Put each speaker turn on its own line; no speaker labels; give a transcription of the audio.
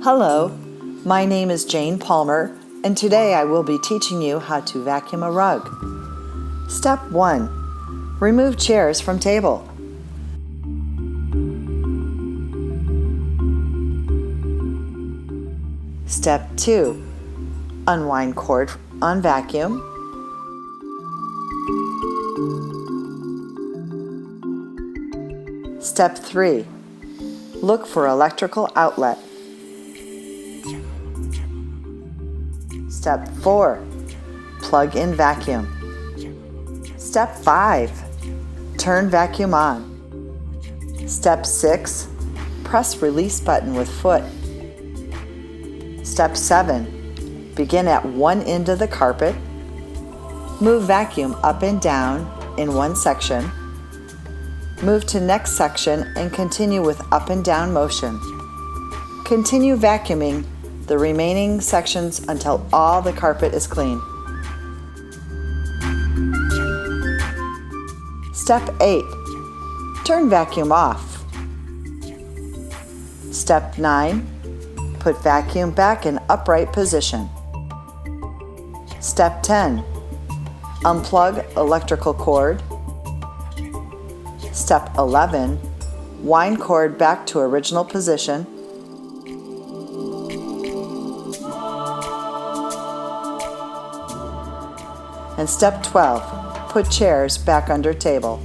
Hello, my name is Jane Palmer, and today I will be teaching you how to vacuum a rug. Step 1. Remove chairs from table. Step 2. Unwind cord on vacuum. Step 3. Look for electrical outlet. Step 4. Plug in vacuum. Step 5. Turn vacuum on. Step 6. Press release button with foot. Step 7. Begin at one end of the carpet. Move vacuum up and down in one section. Move to next section and continue with up and down motion. Continue vacuuming the remaining sections until all the carpet is clean. Step 8. Turn vacuum off. Step 9. Put vacuum back in upright position. Step 10. Unplug electrical cord. Step 11. Wind cord back to original position. And step 12. Put chairs back under table.